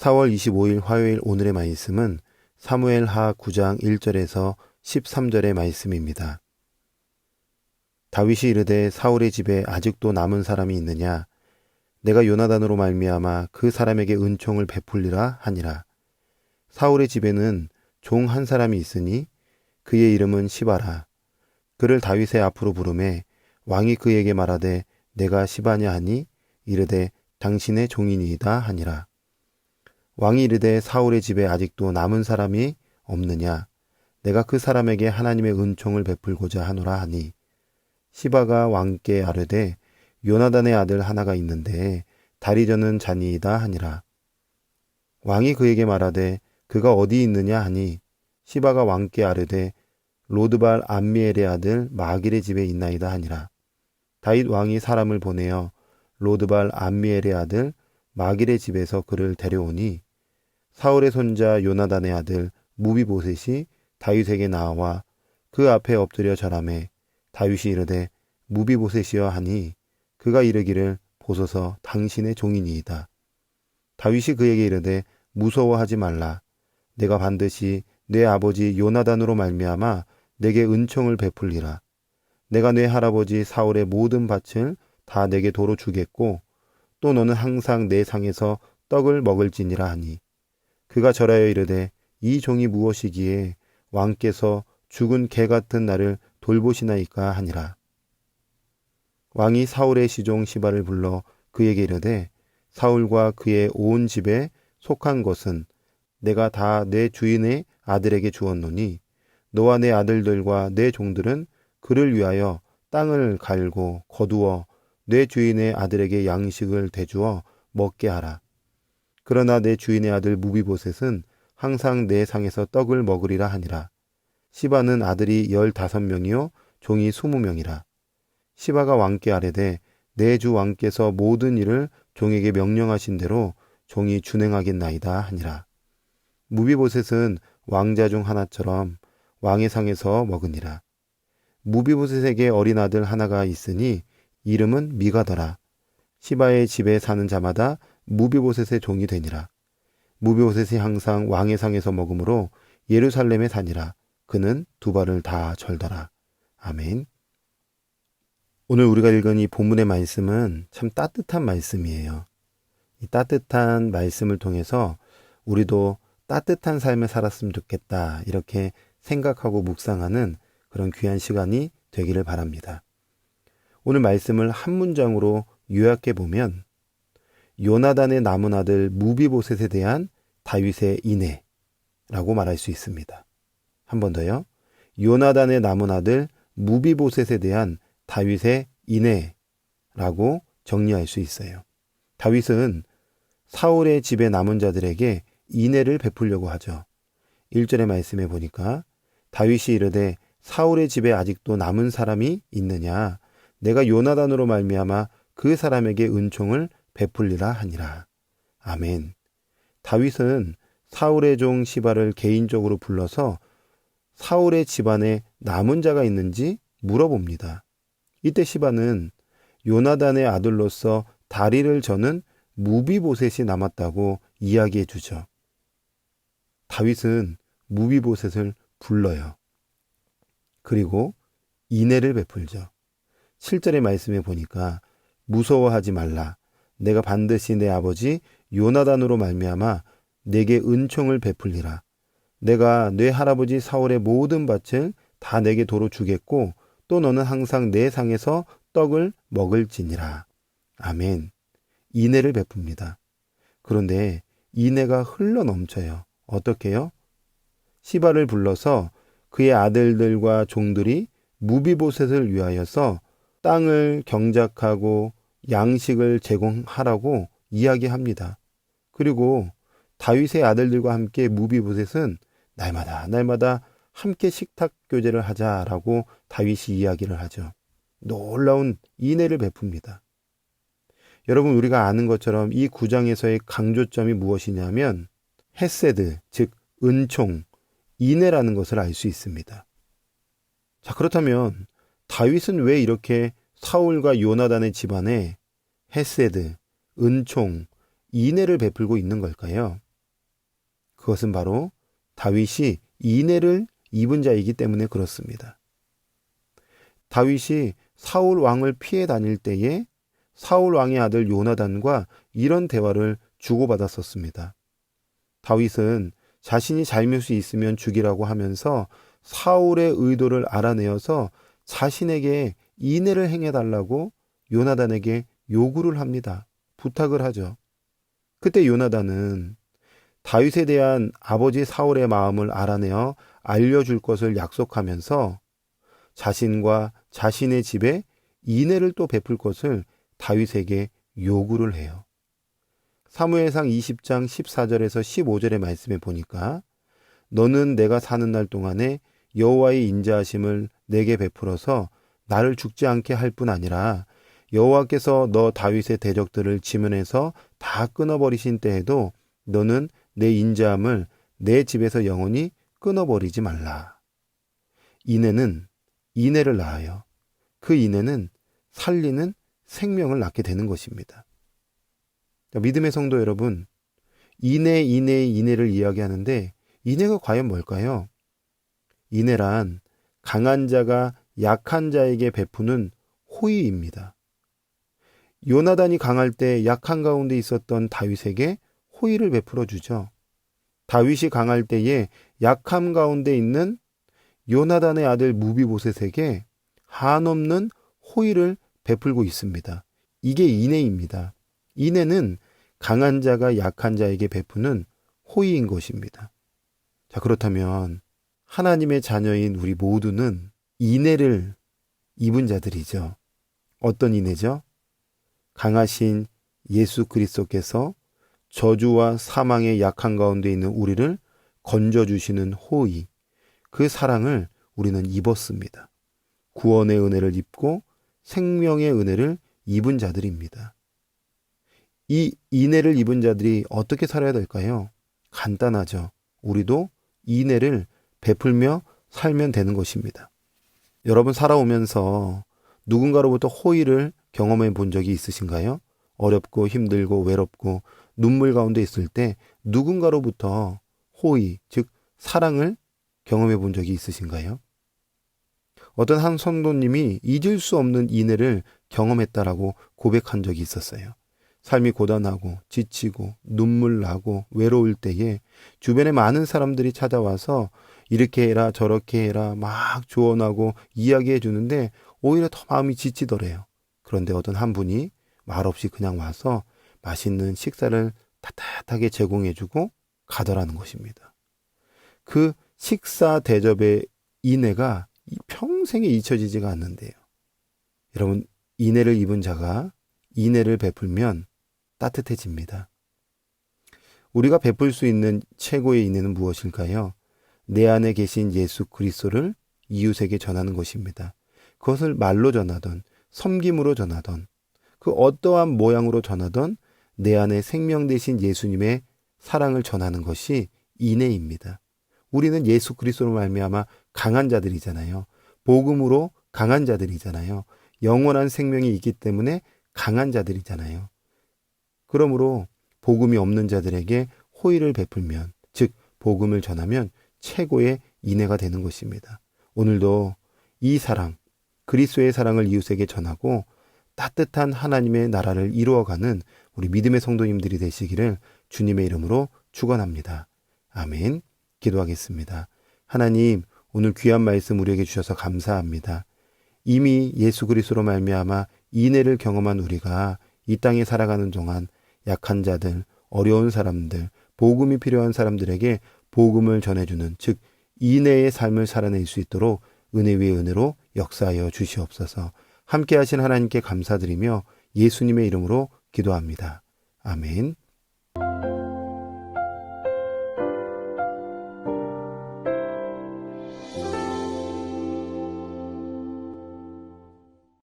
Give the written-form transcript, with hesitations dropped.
4월 25일 화요일 오늘의 말씀은 사무엘하 9장 1절에서 13절의 말씀입니다. 다윗이 이르되 사울의 집에 아직도 남은 사람이 있느냐? 내가 요나단으로 말미암아 그 사람에게 은총을 베풀리라 하니라. 사울의 집에는 종 한 사람이 있으니 그의 이름은 시바라. 그를 다윗의 앞으로 부르매 왕이 그에게 말하되 내가 시바냐 하니 이르되 당신의 종이니이다 하니라. 왕이 이르되 사울의 집에 아직도 남은 사람이 없느냐? 내가 그 사람에게 하나님의 은총을 베풀고자 하노라 하니 시바가 왕께 아뢰되 요나단의 아들 하나가 있는데 다리 저는 자니이다 하니라. 왕이 그에게 말하되 그가 어디 있느냐 하니 시바가 왕께 아뢰되 로드발 암미엘의 아들 마길의 집에 있나이다 하니라. 다윗 왕이 사람을 보내어 로드발 암미엘의 아들 마길의 집에서 그를 데려오니 사울의 손자 요나단의 아들 무비보셋이 다윗에게 나와 그 앞에 엎드려 절하매 다윗이 이르되 무비보셋이여 하니 그가 이르기를 보소서 당신의 종이니이다. 다윗이 그에게 이르되 무서워하지 말라. 내가 반드시 내 아버지 요나단으로 말미암아 내게 은총을 베풀리라. 내가 내 할아버지 사울의 모든 밭을 다 내게 도로 주겠고 또 너는 항상 내 상에서 떡을 먹을지니라 하니 그가 절하여 이르되 이 종이 무엇이기에 왕께서 죽은 개 같은 나를 돌보시나이까 하니라. 왕이 사울의 시종 시바를 불러 그에게 이르되 사울과 그의 온 집에 속한 것은 내가 다 내 주인의 아들에게 주었노니 너와 내 아들들과 내 종들은 그를 위하여 땅을 갈고 거두어 내 주인의 아들에게 양식을 대주어 먹게 하라. 그러나 내 주인의 아들 무비보셋은 항상 내 상에서 떡을 먹으리라 하니라. 시바는 아들이 15명이요 종이 20명이라. 시바가 왕께 아뢰되 내 주 왕께서 모든 일을 종에게 명령하신 대로 종이 준행하겠나이다 하니라. 무비보셋은 왕자 중 하나처럼 왕의 상에서 먹으니라. 무비보셋에게 어린 아들 하나가 있으니 이름은 미가더라. 시바의 집에 사는 자마다 무비보셋의 종이 되니라. 무비보셋이 항상 왕의 상에서 먹으므로 예루살렘에 사니라. 그는 두 발을 다 절더라. 아멘. 오늘 우리가 읽은 이 본문의 말씀은 참 따뜻한 말씀이에요. 이 따뜻한 말씀을 통해서 우리도 따뜻한 삶을 살았으면 좋겠다 이렇게 생각하고 묵상하는 그런 귀한 시간이 되기를 바랍니다. 오늘 말씀을 한 문장으로 요약해 보면 요나단의 남은 아들 무비보셋에 대한 다윗의 인애라고 말할 수 있습니다. 한 번 더요. 요나단의 남은 아들 무비보셋에 대한 다윗의 인애라고 정리할 수 있어요. 다윗은 사울의 집에 남은 자들에게 인애를 베풀려고 하죠. 1절의 말씀에 보니까 다윗이 이르되 사울의 집에 아직도 남은 사람이 있느냐? 내가 요나단으로 말미암아 그 사람에게 은총을 베풀리라 하니라. 아멘. 다윗은 사울의 종 시바를 개인적으로 불러서 사울의 집안에 남은 자가 있는지 물어봅니다. 이때 시바는 요나단의 아들로서 다리를 저는 무비보셋이 남았다고 이야기해 주죠. 다윗은 무비보셋을 불러요. 그리고 인애를 베풀죠. 7절의 말씀에 보니까 무서워하지 말라. 내가 반드시 내 아버지 요나단으로 말미암아 내게 은총을 베풀리라. 내가 내 할아버지 사울의 모든 밭을 다 내게 도로 주겠고 또 너는 항상 내 상에서 떡을 먹을지니라. 아멘. 인애를 베풉니다. 그런데 인애가 흘러넘쳐요. 어떻게요? 시바를 불러서 그의 아들들과 종들이 무비보셋을 위하여서 땅을 경작하고 양식을 제공하라고 이야기합니다. 그리고 다윗의 아들들과 함께 무비보셋은 날마다 함께 식탁 교제를 하자라고 다윗이 이야기를 하죠. 놀라운 인애를 베풉니다. 여러분, 우리가 아는 것처럼 이 9장에서의 강조점이 무엇이냐면 헤세드, 즉 은총, 인애라는 것을 알 수 있습니다. 자, 그렇다면 다윗은 왜 이렇게 사울과 요나단의 집안에 헤세드, 은총, 인애를 베풀고 있는 걸까요? 그것은 바로 다윗이 인애를 입은 자이기 때문에 그렇습니다. 다윗이 사울 왕을 피해 다닐 때에 사울 왕의 아들 요나단과 이런 대화를 주고받았었습니다. 다윗은 자신이 잘못이 있으면 죽이라고 하면서 사울의 의도를 알아내어서 자신에게 인애를 행해달라고 요나단에게 요구를 합니다. 부탁을 하죠. 그때 요나단은 다윗에 대한 아버지 사울의 마음을 알아내어 알려줄 것을 약속하면서 자신과 자신의 집에 인애를 또 베풀 것을 다윗에게 요구를 해요. 사무엘상 20장 14절에서 15절의 말씀에 보니까 너는 내가 사는 날 동안에 여호와의 인자하심을 내게 베풀어서 나를 죽지 않게 할 뿐 아니라 여호와께서 너 다윗의 대적들을 지면에서 다 끊어버리신 때에도 너는 내 인자함을 내 집에서 영원히 끊어버리지 말라. 인애는 인애를 낳아요. 그 인애는 살리는 생명을 낳게 되는 것입니다. 믿음의 성도 여러분, 인애를 이야기하는데 인애가 과연 뭘까요? 인애란 강한 자가 약한 자에게 베푸는 호의입니다. 요나단이 강할 때 약한 가운데 있었던 다윗에게 호의를 베풀어 주죠. 다윗이 강할 때에 약함 가운데 있는 요나단의 아들 무비보셋에게 한없는 호의를 베풀고 있습니다. 이게 인애입니다. 인애는 강한 자가 약한 자에게 베푸는 호의인 것입니다. 자, 그렇다면 하나님의 자녀인 우리 모두는 인애를 입은 자들이죠. 어떤 인애죠? 강하신 예수 그리스도께서 저주와 사망의 약한 가운데 있는 우리를 건져주시는 호의, 그 사랑을 우리는 입었습니다. 구원의 은혜를 입고 생명의 은혜를 입은 자들입니다. 이 인애를 입은 자들이 어떻게 살아야 될까요? 간단하죠. 우리도 인애를 베풀며 살면 되는 것입니다. 여러분 살아오면서 누군가로부터 호의를 경험해 본 적이 있으신가요? 어렵고 힘들고 외롭고 눈물 가운데 있을 때 누군가로부터 호의, 즉 사랑을 경험해 본 적이 있으신가요? 어떤 한 성도님이 잊을 수 없는 인애를 경험했다라고 고백한 적이 있었어요. 삶이 고단하고 지치고 눈물 나고 외로울 때에 주변에 많은 사람들이 찾아와서 이렇게 해라 저렇게 해라 막 조언하고 이야기해 주는데 오히려 더 마음이 지치더래요. 그런데 어떤 한 분이 말없이 그냥 와서 맛있는 식사를 따뜻하게 제공해 주고 가더라는 것입니다. 그 식사 대접의 인애가 평생에 잊혀지지가 않는데요. 여러분, 인애를 입은 자가 인애를 베풀면 따뜻해집니다. 우리가 베풀 수 있는 최고의 인애는 무엇일까요? 내 안에 계신 예수 그리스도를 이웃에게 전하는 것입니다. 그것을 말로 전하던, 섬김으로 전하던, 그 어떠한 모양으로 전하던 내 안에 생명 되신 예수님의 사랑을 전하는 것이 인애입니다. 우리는 예수 그리스도로 말미암아 강한 자들이잖아요. 복음으로 강한 자들이잖아요. 영원한 생명이 있기 때문에 강한 자들이잖아요. 그러므로 복음이 없는 자들에게 호의를 베풀면, 즉 복음을 전하면 최고의 인애가 되는 것입니다. 오늘도 이 사랑, 그리스도의 사랑을 이웃에게 전하고 따뜻한 하나님의 나라를 이루어가는 우리 믿음의 성도님들이 되시기를 주님의 이름으로 축원합니다. 아멘. 기도하겠습니다. 하나님, 오늘 귀한 말씀 우리에게 주셔서 감사합니다. 이미 예수 그리스도로 말미암아 인애를 경험한 우리가 이 땅에 살아가는 동안 약한 자들, 어려운 사람들, 복음이 필요한 사람들에게 복음을 전해주는, 즉 인애의 삶을 살아낼 수 있도록 은혜 위에 은혜로 역사하여 주시옵소서. 함께 하신 하나님께 감사드리며 예수님의 이름으로 기도합니다. 아멘.